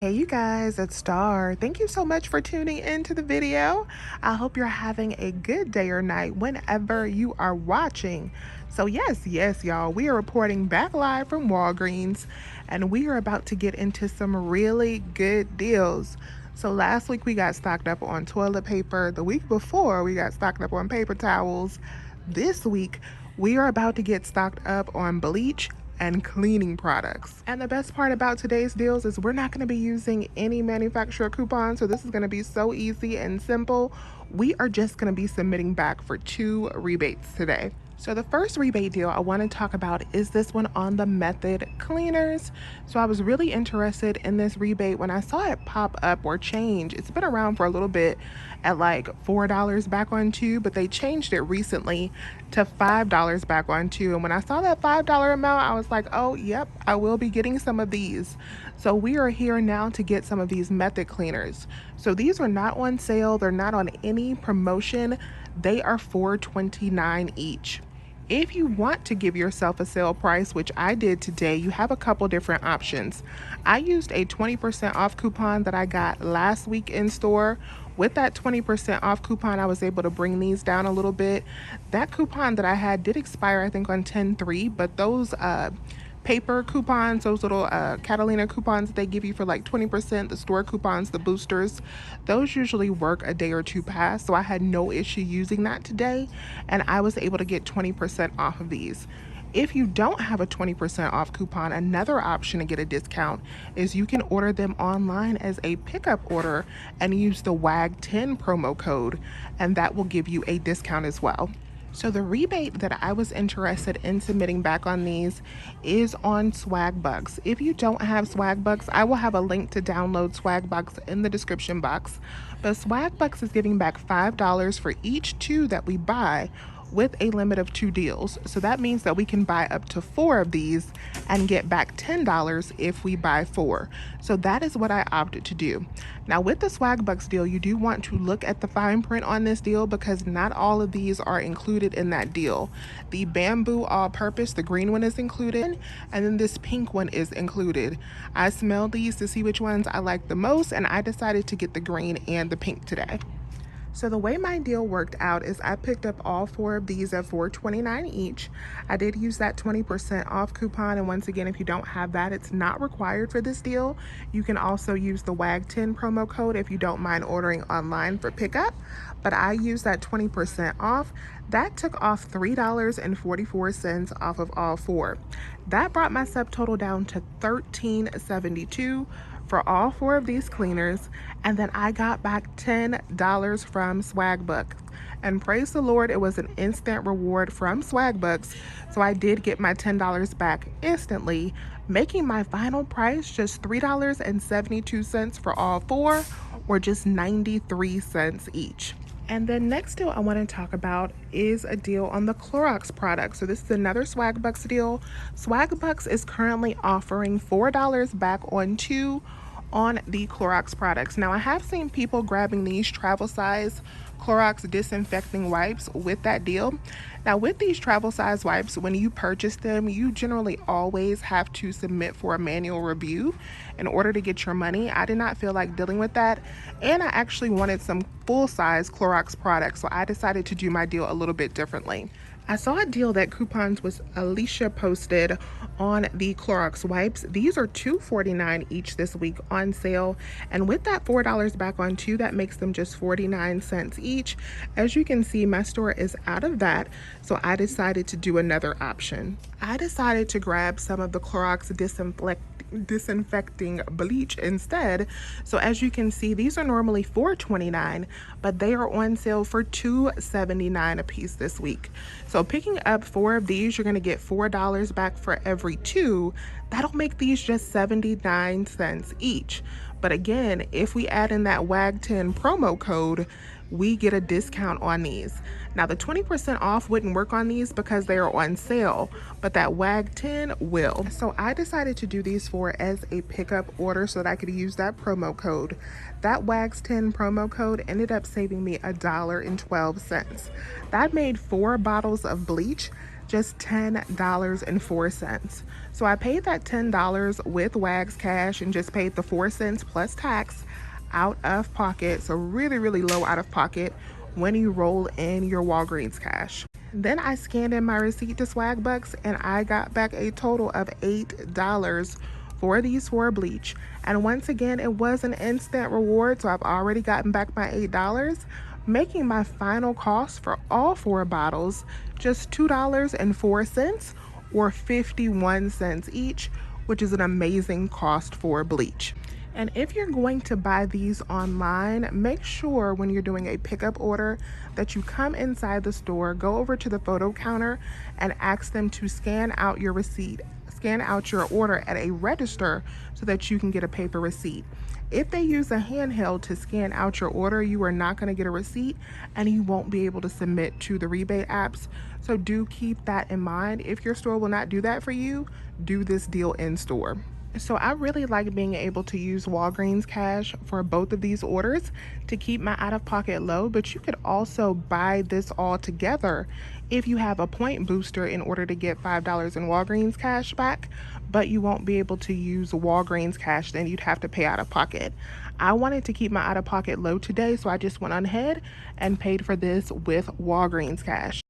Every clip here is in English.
Hey you guys, it's Star. Thank you so much for tuning into the video. I hope you're having a good day or night whenever you are watching. So yes, y'all, we are reporting back live from Walgreens and we are about to get into some really good deals. So last week we got stocked up on toilet paper. The week before we got stocked up on paper towels. This week we are about to get stocked up on bleach and cleaning products. And the best part about today's deals is we're not going to be using any manufacturer coupons, so this is going to be so easy and simple. We are just going to be submitting back for 2 rebates today. So the first rebate deal I want to talk about is this one on the Method cleaners. So I was really interested in this rebate when I saw it pop up or change. It's been around for a little bit at like $4 back on 2, but they changed it recently to $5 back on 2. And when I saw that $5 amount, I was like, oh, yep, I will be getting some of these. So we are here now to get some of these Method cleaners. So these are not on sale. They're not on any promotion. They are $4.29 each. If you want to give yourself a sale price, which I did today, you have a couple different options. I used a 20% off coupon that I got last week in store. With that 20% off coupon, I was able to bring these down a little bit. That coupon that I had did expire, I think, on 10/3, but those paper coupons, those little Catalina coupons that they give you for like 20%, the store coupons, the boosters, those usually work a day or two past. So I had no issue using that today, and I was able to get 20% off of these. If you don't have a 20% off coupon, another option to get a discount is you can order them online as a pickup order and use the WAG10 promo code, and that will give you a discount as well. So the rebate that I was interested in submitting back on these is on Swagbucks. If you don't have Swagbucks, I will have a link to download Swagbucks in the description box. But Swagbucks is giving back $5 for each 2 that we buy with a limit of 2 deals. So that means that we can buy up to 4 of these and get back $10 if we buy 4. So that is what I opted to do. Now with the Swagbucks deal, you do want to look at the fine print on this deal because not all of these are included in that deal. The bamboo all-purpose, the green one is included, and then this pink one is included. I smelled these to see which ones I liked the most, and I decided to get the green and the pink today. So the way my deal worked out is I picked up all 4 of these at $4.29 each. I did use that 20% off coupon, and once again, if you don't have that, it's not required for this deal. You can also use the WAG10 promo code if you don't mind ordering online for pickup, but I used that 20% off. That took off $3.44 off of all 4. That brought my subtotal down to $13.72 for all 4 of these cleaners, and then I got back $10 from Swagbucks. And praise the Lord, it was an instant reward from Swagbucks, so I did get my $10 back instantly, making my final price just $3.72 for all 4, or just 93 cents each. And then next deal I want to talk about is a deal on the Clorox product. So this is another Swagbucks deal. Swagbucks is currently offering $4 back on 2 on the Clorox products. Now I have seen people grabbing these travel size Clorox disinfecting wipes with that deal. Now with these travel size wipes, when you purchase them, you generally always have to submit for a manual review in order to get your money. I did not feel like dealing with that, and I actually wanted some full-size Clorox products, so I decided to do my deal a little bit differently. I saw a deal that coupons was Alicia posted on the Clorox wipes. These are $2.49 each this week on sale, and with that $4 back on 2, that makes them just 49 cents each. As you can see, my store is out of that, so I decided to do another option. I decided to grab some of the Clorox disinfecting bleach instead. So as you can see, these are normally $4.29, but they are on sale for $2.79 a piece this week. So picking up 4 of these, you're going to get $4 back for every 2. That'll make these just 79 cents each. But again, if we add in that WAG10 promo code, we get a discount on these. Now the 20% off wouldn't work on these because they are on sale, but that WAG10 will. So I decided to do these 4 as a pickup order so that I could use that promo code. That WAG10 promo code ended up saving me $1.12. That made 4 bottles of bleach just $10.04. So I paid that $10 with Wags Cash and just paid the 4 cents plus tax out of pocket. So really, really low out of pocket when you roll in your Walgreens cash. Then I scanned in my receipt to Swagbucks and I got back a total of $8 for these 4 bleach. And once again, it was an instant reward, so I've already gotten back my $8, making my final cost for all 4 bottles just $2.04 or 51 cents each, which is an amazing cost for bleach. And if you're going to buy these online, make sure when you're doing a pickup order that you come inside the store, go over to the photo counter and ask them to scan out your receipt, scan out your order at a register so that you can get a paper receipt. If they use a handheld to scan out your order, you are not going to get a receipt and you won't be able to submit to the rebate apps. So do keep that in mind. If your store will not do that for you, do this deal in store. So I really like being able to use Walgreens cash for both of these orders to keep my out-of-pocket low, but you could also buy this all together if you have a point booster in order to get $5 in Walgreens cash back, but you won't be able to use Walgreens cash, then you'd have to pay out of pocket. I wanted to keep my out-of-pocket low today, so I just went on ahead and paid for this with Walgreens cash.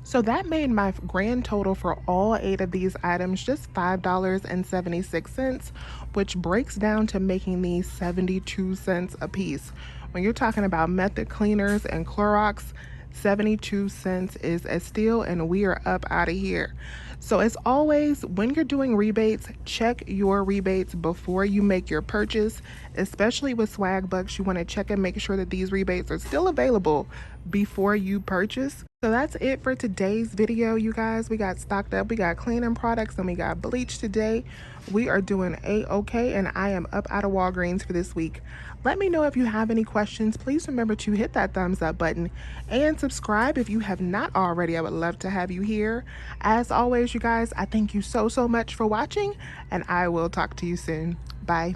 So that made my grand total for all 8 of these items just $5.76, which breaks down to making these 72 cents a piece. When you're talking about method cleaners and Clorox, 72 cents is a steal, and we are up out of here. So as always, when you're doing rebates, check your rebates before you make your purchase, especially with Swagbucks. You want to check and make sure that these rebates are still available before you purchase. So that's it for today's video, you guys. We got stocked up, we got cleaning products, and we got bleach today. We are doing a-okay, and I am up out of Walgreens for this week. Let me know if you have any questions. Please remember to hit that thumbs up button and subscribe if you have not already. I would love to have you here. As always, you guys, I thank you so much for watching, and I will talk to you soon. Bye.